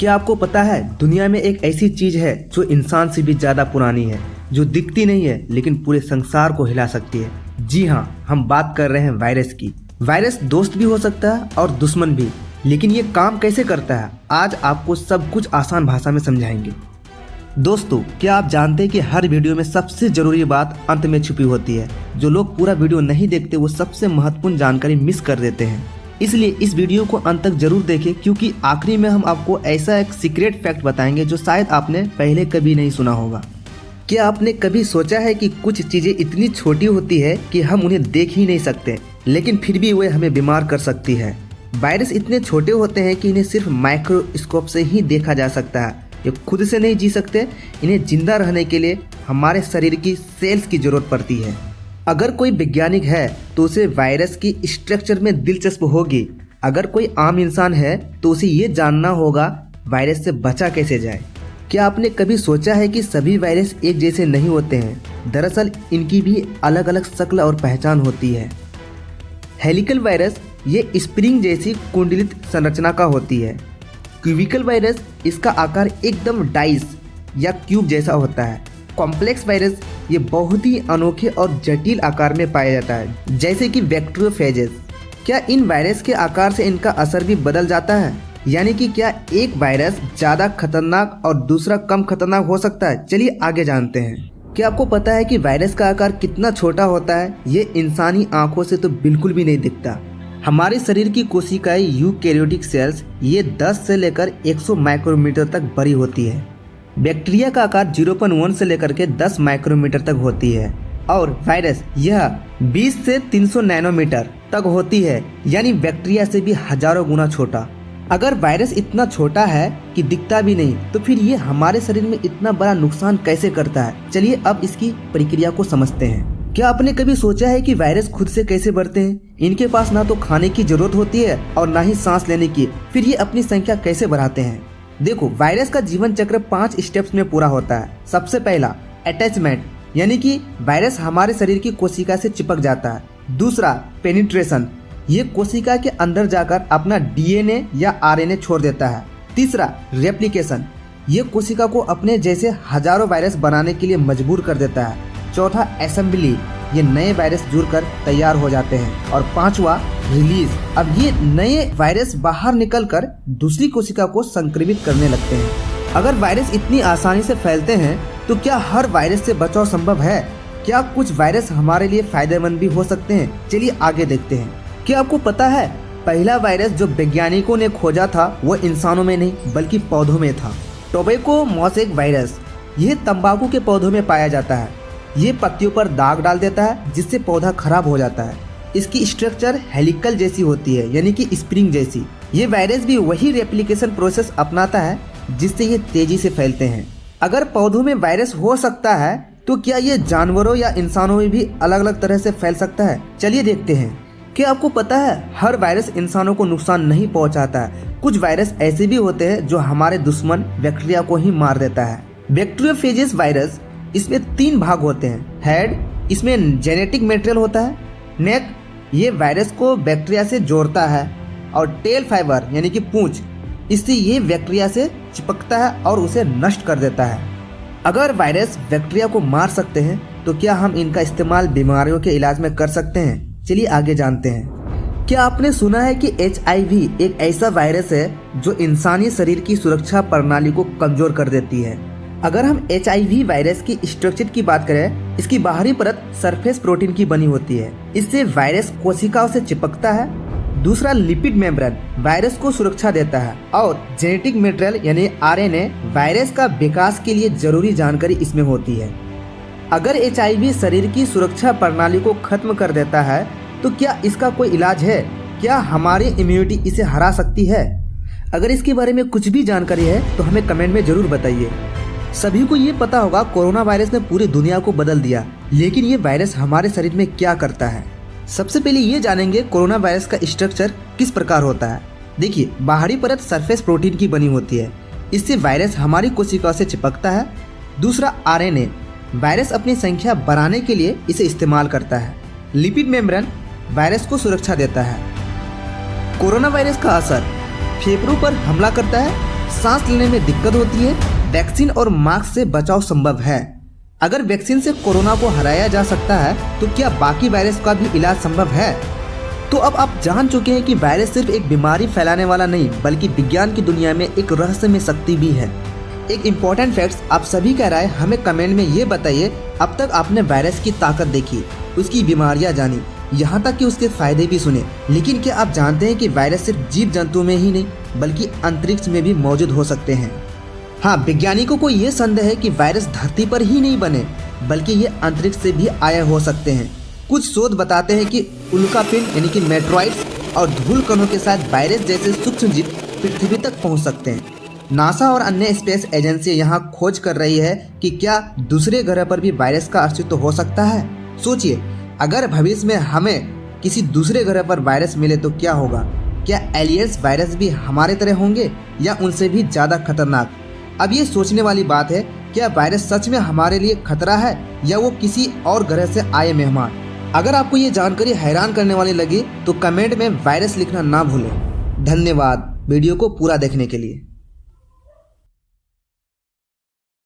क्या आपको पता है दुनिया में एक ऐसी चीज है जो इंसान से भी ज्यादा पुरानी है, जो दिखती नहीं है लेकिन पूरे संसार को हिला सकती है। जी हाँ, हम बात कर रहे हैं वायरस की। वायरस दोस्त भी हो सकता है और दुश्मन भी, लेकिन ये काम कैसे करता है आज आपको सब कुछ आसान भाषा में समझाएंगे। दोस्तों, क्या आप जानते हैं कि हर वीडियो में सबसे जरूरी बात अंत में छुपी होती है। जो लोग पूरा वीडियो नहीं देखते वो सबसे महत्वपूर्ण जानकारी मिस कर देते हैं। इसलिए इस वीडियो को अंत तक जरूर देखें, क्योंकि आखिरी में हम आपको ऐसा एक सीक्रेट फैक्ट बताएंगे जो शायद आपने पहले कभी नहीं सुना होगा। क्या आपने कभी सोचा है कि कुछ चीजें इतनी छोटी होती है कि हम उन्हें देख ही नहीं सकते, लेकिन फिर भी वे हमें बीमार कर सकती है। वायरस इतने छोटे होते हैं कि इन्हें सिर्फ माइक्रोस्कोप से ही देखा जा सकता है। ये खुद से नहीं जी सकते, इन्हें जिंदा रहने के लिए हमारे शरीर की सेल्स की जरूरत पड़ती है। अगर कोई वैज्ञानिक है तो उसे वायरस की स्ट्रक्चर में दिलचस्प होगी। अगर कोई आम इंसान है तो उसे ये जानना होगा वायरस से बचा कैसे जाए। क्या आपने कभी सोचा है कि सभी वायरस एक जैसे नहीं होते हैं? दरअसल इनकी भी अलग अलग शक्ल और पहचान होती है। हेलिकल वायरस ये स्प्रिंग जैसी कुंडलित संरचना का होती है। क्यूबिकल वायरस इसका आकार एकदम डाइस या क्यूब जैसा होता है। कॉम्प्लेक्स वायरस ये बहुत ही अनोखे और जटिल आकार में पाया जाता है, जैसे कि बैक्टीरियोफेजेस। क्या इन वायरस के आकार से इनका असर भी बदल जाता है? यानी कि क्या एक वायरस ज़्यादा खतरनाक और दूसरा कम खतरनाक हो सकता है? चलिए आगे जानते हैं। क्या आपको पता है कि वायरस का आकार कितना छोटा होता है? ये इंसानी आंखों से तो बिल्कुल भी नहीं दिखता। हमारे शरीर की कोशिकाएं यूकैरियोटिक सेल्स ये 10 से लेकर 100 माइक्रोमीटर तक बड़ी होती है। बैक्टीरिया का आकार 0.1 से लेकर के 10 माइक्रोमीटर तक होती है और वायरस यह 20 से 300 नैनोमीटर तक होती है, यानी बैक्टीरिया से भी हजारों गुना छोटा। अगर वायरस इतना छोटा है कि दिखता भी नहीं, तो फिर ये हमारे शरीर में इतना बड़ा नुकसान कैसे करता है? चलिए अब इसकी प्रक्रिया को समझते हैं। क्या आपने कभी सोचा है कि वायरस खुद से कैसे बढ़ते हैं? इनके पास ना तो खाने की जरूरत होती है और ना ही सांस लेने की, फिर ये अपनी संख्या कैसे बढ़ाते हैं? देखो, वायरस का जीवन चक्र 5 स्टेप्स में पूरा होता है। सबसे पहला अटैचमेंट, यानी कि वायरस हमारे शरीर की कोशिका से चिपक जाता है। दूसरा पेनिट्रेशन, ये कोशिका के अंदर जाकर अपना डीएनए या आरएनए छोड़ देता है। तीसरा रेप्लिकेशन, ये कोशिका को अपने जैसे हजारों वायरस बनाने के लिए मजबूर कर देता है। चौथा असेंबली, ये नए वायरस जुड़कर तैयार हो जाते हैं। और पांचवा रिलीज, अब ये नए वायरस बाहर निकलकर दूसरी कोशिका को संक्रमित करने लगते हैं। अगर वायरस इतनी आसानी से फैलते हैं तो क्या हर वायरस से बचाव संभव है? क्या कुछ वायरस हमारे लिए फायदेमंद भी हो सकते हैं? चलिए आगे देखते हैं। क्या आपको पता है पहला वायरस जो वैज्ञानिकों ने खोजा था वो इंसानों में नहीं बल्कि पौधों में था। टोबैको मोज़ेक वायरस, यह तंबाकू के पौधों में पाया जाता है। ये पत्तियों पर दाग डाल देता है जिससे पौधा खराब हो जाता है। इसकी स्ट्रक्चर हेलिकल जैसी होती है, यानी कि स्प्रिंग जैसी। ये वायरस भी वही रेप्लिकेशन प्रोसेस अपनाता है जिससे ये तेजी से फैलते हैं। अगर पौधों में वायरस हो सकता है तो क्या ये जानवरों या इंसानों में भी अलग अलग तरह से फैल सकता है? चलिए देखते हैं। क्या आपको पता है हर वायरस इंसानों को नुकसान नहीं पहुंचाता है। कुछ वायरस ऐसे भी होते हैं जो हमारे दुश्मन बैक्टीरिया को ही मार देता है। बैक्टीरियोफेजेस वायरस, इसमें 3 भाग होते हैं। हेड, इसमें जेनेटिक मटेरियल होता है। नेक, ये वायरस को बैक्टीरिया से जोड़ता है। और टेल फाइबर, यानी कि पूंछ, इससे ये बैक्टीरिया से चिपकता है और उसे नष्ट कर देता है। अगर वायरस बैक्टीरिया को मार सकते हैं तो क्या हम इनका इस्तेमाल बीमारियों के इलाज में कर सकते हैं? चलिए आगे जानते हैं। क्या आपने सुना है कि HIV एक ऐसा वायरस है जो इंसानी शरीर की सुरक्षा प्रणाली को कमजोर कर देती है? अगर हम HIV वायरस की स्ट्रक्चर की बात करें, इसकी बाहरी परत सरफेस प्रोटीन की बनी होती है। इससे वायरस कोशिकाओं से चिपकता है। दूसरा लिपिड मेम्ब्रेन वायरस को सुरक्षा देता है। और जेनेटिक मटेरियल यानी RNA वायरस का विकास के लिए जरूरी जानकारी इसमें होती है। अगर HIV शरीर की सुरक्षा प्रणाली को खत्म कर देता है तो क्या इसका कोई इलाज है? क्या हमारी इम्यूनिटी इसे हरा सकती है? अगर इसके बारे में कुछ भी जानकारी है तो हमें कमेंट में जरूर बताइए। सभी को ये पता होगा कोरोना वायरस ने पूरी दुनिया को बदल दिया, लेकिन ये वायरस हमारे शरीर में क्या करता है? सबसे पहले ये जानेंगे कोरोना वायरस का स्ट्रक्चर किस प्रकार होता है। देखिए, बाहरी परत सरफेस प्रोटीन की बनी होती है। इससे वायरस हमारी कोशिकाओं से चिपकता है। दूसरा RNA, वायरस अपनी संख्या बढ़ाने के लिए इसे इस्तेमाल करता है। लिपिड मेम्ब्रेन वायरस को सुरक्षा देता है। कोरोना वायरस का असर फेफड़ों पर हमला करता है, सांस लेने में दिक्कत होती है, वैक्सीन और मास्क से बचाव संभव है। अगर वैक्सीन से कोरोना को हराया जा सकता है तो क्या बाकी वायरस का भी इलाज संभव है? तो अब आप जान चुके हैं कि वायरस सिर्फ एक बीमारी फैलाने वाला नहीं बल्कि विज्ञान की दुनिया में एक रहस्यमय शक्ति भी है। एक इम्पोर्टेंट फैक्ट्स आप सभी का राय हमें कमेंट में ये बताइए, अब तक आपने वायरस की ताकत देखी, उसकी बीमारियां जानी, यहाँ तक कि उसके फायदे भी सुने, लेकिन क्या आप जानते हैं कि वायरस सिर्फ जीव जंतु में ही नहीं बल्कि अंतरिक्ष में भी मौजूद हो सकते हैं। हाँ, वैज्ञानिकों को ये संदेह है कि वायरस धरती पर ही नहीं बने बल्कि ये अंतरिक्ष से भी आए हो सकते हैं। कुछ शोध बताते हैं कि उल्कापिंड यानी कि मेट्रॉइड्स और धूल कणों के साथ वायरस जैसे सूक्ष्म जीव पृथ्वी तक पहुंच सकते हैं। नासा और अन्य स्पेस एजेंसी यहाँ खोज कर रही है कि क्या दूसरे ग्रह पर भी वायरस का अस्तित्व हो सकता है। सोचिए, अगर भविष्य में हमें किसी दूसरे ग्रह पर वायरस मिले तो क्या होगा? क्या एलियंस वायरस भी हमारे तरह होंगे या उनसे भी ज़्यादा खतरनाक? अब ये सोचने वाली बात है, क्या वायरस सच में हमारे लिए खतरा है या वो किसी और ग्रह से आए मेहमान? अगर आपको ये जानकारी हैरान करने वाली लगी तो कमेंट में वायरस लिखना ना भूलें। धन्यवाद वीडियो को पूरा देखने के लिए।